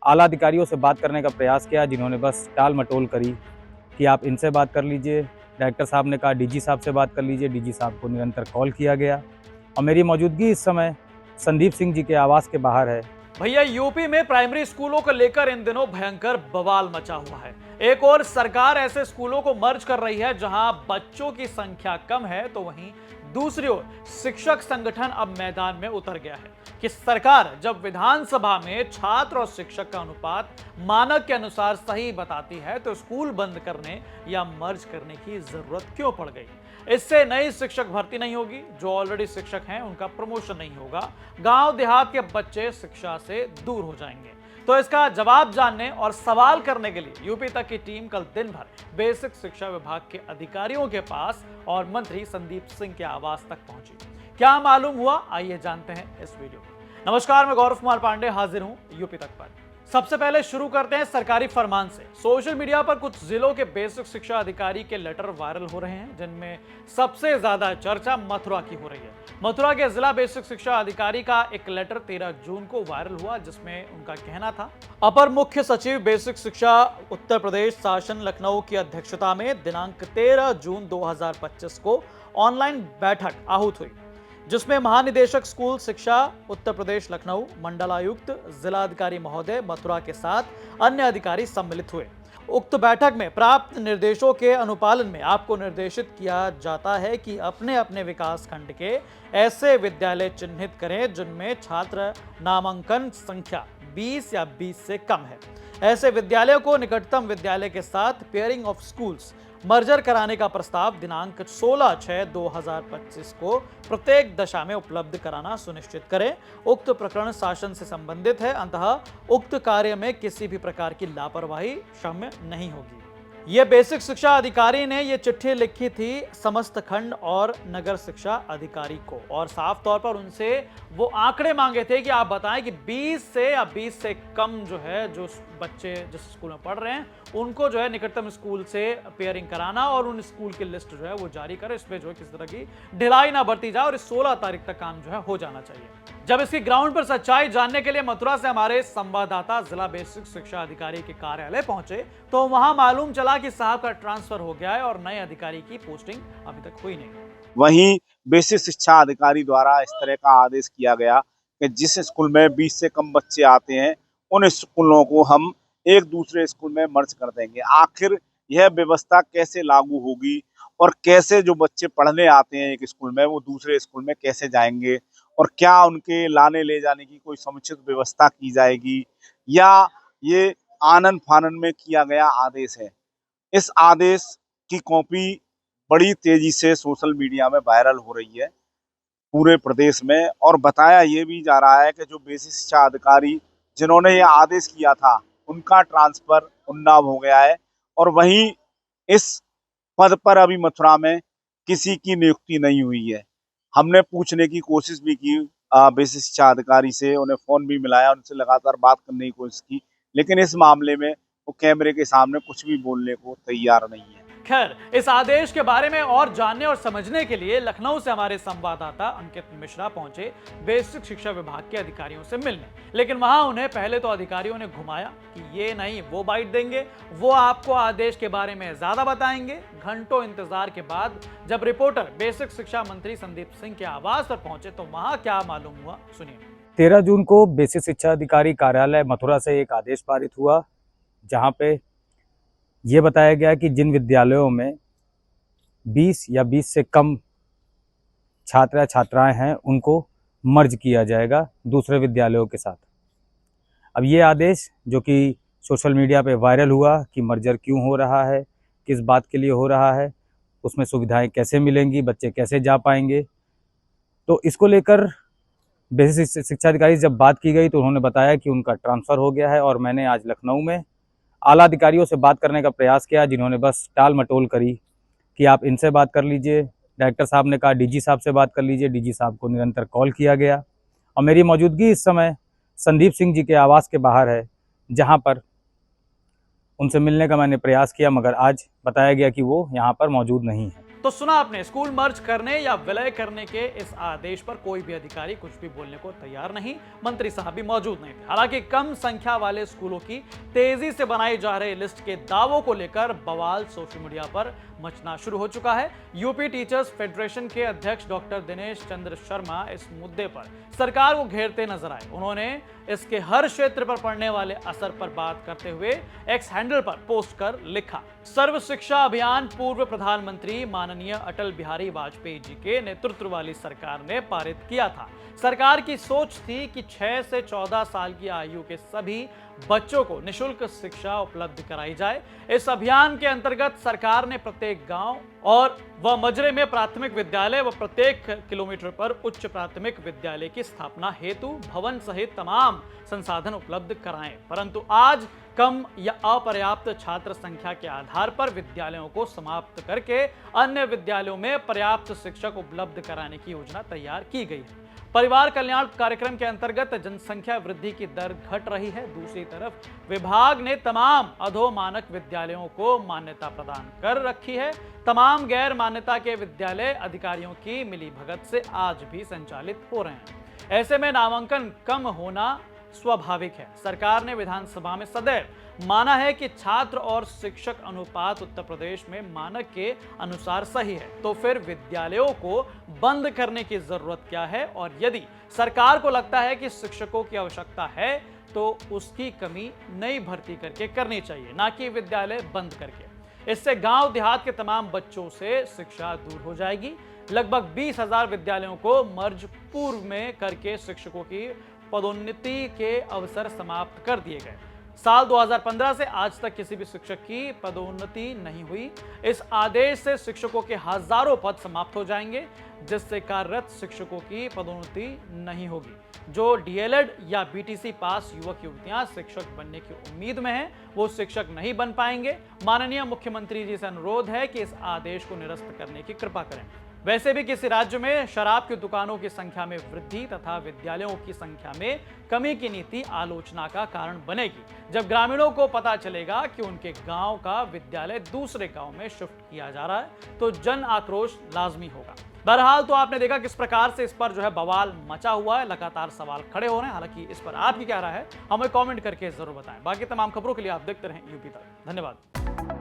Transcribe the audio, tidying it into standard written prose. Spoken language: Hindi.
आला अधिकारियों से बात करने का प्रयास किया, जिन्होंने बस टाल मटोल करी कि आप इनसे बात कर लीजिए। डायरेक्टर साहब ने कहा डीजी साहब से बात कर लीजिए। डीजी साहब को निरंतर कॉल किया गया और मेरी मौजूदगी इस समय संदीप सिंह जी के आवास के बाहर है। भैया, यूपी में प्राइमरी स्कूलों को लेकर इन दिनों भयंकर बवाल मचा हुआ है। एक और सरकार ऐसे स्कूलों को मर्ज कर रही है जहां बच्चों की संख्या कम है, तो वहीं दूसरी ओर शिक्षक संगठन अब मैदान में उतर गया है कि सरकार जब विधानसभा में छात्र और शिक्षक का अनुपात मानक के अनुसार सही बताती है, तो स्कूल बंद करने या मर्ज करने की जरूरत क्यों पड़ गई। इससे नई शिक्षक भर्ती नहीं होगी, जो ऑलरेडी शिक्षक हैं उनका प्रमोशन नहीं होगा, गांव देहात के बच्चे शिक्षा से दूर हो जाएंगे। तो इसका जवाब जानने और सवाल करने के लिए यूपी तक की टीम कल दिन भर बेसिक शिक्षा विभाग के अधिकारियों के पास और मंत्री संदीप सिंह के आवास तक पहुंची। क्या मालूम हुआ, आइए जानते हैं इस वीडियो में। नमस्कार, मैं गौरव कुमार पांडे हाजिर हूं यूपी तक पर। सबसे पहले शुरू करते हैं सरकारी फरमान से। सोशल मीडिया पर कुछ जिलों के बेसिक शिक्षा अधिकारी के लेटर वायरल हो रहे हैं, जिनमें सबसे ज्यादा चर्चा मथुरा की हो रही है। मथुरा के जिला बेसिक शिक्षा अधिकारी का एक लेटर 13 जून को वायरल हुआ, जिसमें उनका कहना था, अपर मुख्य सचिव बेसिक शिक्षा उत्तर प्रदेश शासन लखनऊ की अध्यक्षता में दिनांक 13 जून 2025 को ऑनलाइन बैठक आहूत हुई, जिसमें महानिदेशक स्कूल शिक्षा उत्तर प्रदेश लखनऊ, मंडलायुक्त, जिलाधिकारी महोदय मथुरा के साथ अन्य अधिकारी सम्मिलित हुए। उक्त बैठक में प्राप्त निर्देशों के अनुपालन में आपको निर्देशित किया जाता है कि अपने अपने विकास खंड के ऐसे विद्यालय चिन्हित करें जिनमें छात्र नामांकन संख्या 20 या 20 से कम है। ऐसे विद्यालयों को निकटतम विद्यालय के साथ पेयरिंग ऑफ स्कूल्स मर्जर कराने का प्रस्ताव दिनांक 16/6/2025 को प्रत्येक दशा में उपलब्ध कराना सुनिश्चित करें। उक्त प्रकरण शासन से संबंधित है, अतः उक्त कार्य में किसी भी प्रकार की लापरवाही क्षम्य नहीं होगी। ये बेसिक शिक्षा अधिकारी ने ये चिट्ठी लिखी थी समस्त खंड और नगर शिक्षा अधिकारी को, और साफ तौर पर उनसे वो आंकड़े मांगे थे कि आप बताएं कि 20 से या 20 से कम जो है, जो बच्चे जिस स्कूल में पढ़ रहे हैं उनको जो है निकटतम स्कूल से पेयरिंग कराना और उन स्कूल की लिस्ट जो है वो जारी करे। इसमें जो है किसी तरह की ढिलाई ना बरती जाए और इस 16 तारीख तक काम जो है हो जाना चाहिए। जब इसकी ग्राउंड पर सच्चाई जानने के लिए मथुरा से हमारे संवाददाता जिला बेसिक शिक्षा अधिकारी के कार्यालय पहुंचे, तो वहां मालूम चला कि साहब का ट्रांसफर हो गया है और नए अधिकारी की पोस्टिंग अभी तक हुई नहीं। वहीं बेसिक शिक्षा अधिकारी द्वारा इस तरह का आदेश किया गया कि जिस स्कूल में 20 से कम बच्चे आते हैं उन स्कूलों को हम एक दूसरे स्कूल में मर्ज कर देंगे। आखिर यह व्यवस्था कैसे लागू होगी और कैसे जो बच्चे पढ़ने आते हैं एक स्कूल में वो दूसरे स्कूल में कैसे जाएंगे, और क्या उनके लाने ले जाने की कोई समुचित व्यवस्था की जाएगी, या ये आनन फानन में किया गया आदेश है। इस आदेश की कॉपी बड़ी तेजी से सोशल मीडिया में वायरल हो रही है पूरे प्रदेश में, और बताया ये भी जा रहा है कि जो बेसिक शिक्षा अधिकारी जिन्होंने ये आदेश किया था उनका ट्रांसफर उन्नाव हो गया है, और वहीं इस पद पर अभी मथुरा में किसी की नियुक्ति नहीं हुई है। हमने पूछने की कोशिश भी की बेसिक शिक्षा अधिकारी से, उन्हें फोन भी मिलाया, उनसे लगातार बात करने की कोशिश की, लेकिन इस मामले में वो कैमरे के सामने कुछ भी बोलने को तैयार नहीं है। खैर, इस आदेश के बारे में और जानने और समझने के लिए लखनऊ से हमारे संवाददाता अंकित मिश्रा पहुंचे बेसिक शिक्षा विभाग के अधिकारियों से मिलने, लेकिन वहां उन्हें पहले तो अधिकारियों ने घुमाया कि ये नहीं वो बाइट देंगे, वो आपको आदेश के बारे में ज्यादा बताएंगे। घंटों इंतजार के बाद जब रिपोर्टर बेसिक शिक्षा मंत्री संदीप सिंह के आवास पर पहुंचे, तो वहां क्या मालूम हुआ, सुनिए। 13 जून को बेसिक शिक्षा अधिकारी कार्यालय मथुरा से एक आदेश पारित हुआ, जहां पे ये बताया गया कि जिन विद्यालयों में 20 या 20 से कम छात्र या छात्राएं हैं उनको मर्ज किया जाएगा दूसरे विद्यालयों के साथ। अब ये आदेश जो कि सोशल मीडिया पे वायरल हुआ कि मर्जर क्यों हो रहा है, किस बात के लिए हो रहा है, उसमें सुविधाएं कैसे मिलेंगी, बच्चे कैसे जा पाएंगे, तो इसको लेकर बेसिक शिक्षा अधिकारी जब बात की गई तो उन्होंने बताया कि उनका ट्रांसफ़र हो गया है। और मैंने आज लखनऊ में आला अधिकारियों से बात करने का प्रयास किया, जिन्होंने बस टाल मटोल करी कि आप इनसे बात कर लीजिए। डायरेक्टर साहब ने कहा डीजी साहब से बात कर लीजिए। डीजी साहब को निरंतर कॉल किया गया और मेरी मौजूदगी इस समय संदीप सिंह जी के आवास के बाहर है, जहां पर उनसे मिलने का मैंने प्रयास किया, मगर आज बताया गया कि वो यहाँ पर मौजूद नहीं है। तो सुना आपने, स्कूल मर्ज करने या विलय करने के इस आदेश पर कोई भी अधिकारी कुछ भी बोलने को तैयार नहीं। मंत्री साहब भी मौजूद नहीं थे। हालांकि कम संख्या वाले स्कूलों की तेजी से बनाई जा रही लिस्ट के दावों को लेकर बवाल सोशल मीडिया पर मचना शुरू हो चुका है। यूपी टीचर्स फेडरेशन के अध्यक्ष डॉक्टर दिनेश चंद्र शर्मा इस मुद्दे पर सरकार को घेरते नजर आए। उन्होंने इसके हर क्षेत्र पर पड़ने वाले असर पर बात करते हुए एक्स हैंडल पर पोस्ट कर लिखा, सर्व शिक्षा अभियान पूर्व प्रधानमंत्री माननीय अटल बिहारी वाजपेयी जी के नेतृत्व वाली सरकार ने पारित किया था। सरकार की सोच थी कि 6 से 14 साल की आयु के सभी बच्चों को निशुल्क शिक्षा उपलब्ध कराई जाए। इस अभियान के अंतर्गत सरकार ने प्रत्येक गांव और मजरे में प्राथमिक विद्यालय व प्रत्येक किलोमीटर पर उच्च प्राथमिक विद्यालय की स्थापना हेतु भवन सहित तमाम संसाधन उपलब्ध कराएं। परंतु आज कम या अपर्याप्त छात्र संख्या के आधार पर विद्यालयों को समाप्त करके अन्य विद्यालयों में पर्याप्त शिक्षक उपलब्ध कराने की योजना तैयार की गई है। परिवार कल्याण कार्यक्रम के अंतर्गत जनसंख्या वृद्धि की दर घट रही है। दूसरी तरफ विभाग ने तमाम अधोमानक विद्यालयों को मान्यता प्रदान कर रखी है। तमाम गैर मान्यता के विद्यालय अधिकारियों की मिलीभगत से आज भी संचालित हो रहे हैं। ऐसे में नामांकन कम होना स्वाभाविक है। सरकार ने विधानसभा में सदैव माना है कि छात्र और शिक्षक अनुपात उत्तर प्रदेश में मानक के अनुसार सही है, तो फिर विद्यालयों को बंद करने की जरूरत क्या है? और यदि सरकार को लगता है कि शिक्षकों की आवश्यकता है तो उसकी कमी नई भर्ती करके करनी चाहिए, ना कि विद्यालय बंद करके। इससे गांव देहात के तमाम बच्चों से शिक्षा दूर हो जाएगी। लगभग 20,000 विद्यालयों को मर्ज पूर्व में करके शिक्षकों की पदोन्नति के अवसर समाप्त कर दिए गए। साल 2015 से आज तक किसी भी शिक्षक की पदोन्नति नहीं हुई। इस आदेश से शिक्षकों के हजारों पद समाप्त हो जाएंगे, जिससे कार्यरत शिक्षकों की पदोन्नति नहीं होगी। जो डीएलएड या बीटीसी पास युवक युवतियां शिक्षक बनने की उम्मीद में हैं, वो शिक्षक नहीं बन पाएंगे। माननीय मुख्यमंत्री जी से अनुरोध है कि इस आदेश को निरस्त करने की कृपा करें। वैसे भी किसी राज्य में शराब की दुकानों की संख्या में वृद्धि तथा विद्यालयों की संख्या में कमी की नीति आलोचना का कारण बनेगी, जब ग्रामीणों को पता चलेगा कि उनके गांव का विद्यालय दूसरे गांव में शिफ्ट किया जा रहा है, तो जन आक्रोश लाजमी होगा। बहरहाल तो आपने देखा किस प्रकार से इस पर जो है बवाल मचा हुआ है, लगातार सवाल खड़े हो रहे हैं। हालांकि इस पर आपकी क्या राय है, हमें कमेंट करके जरूर बताएं। बाकी तमाम खबरों के लिए आप देखते रहें यूपी तक। धन्यवाद।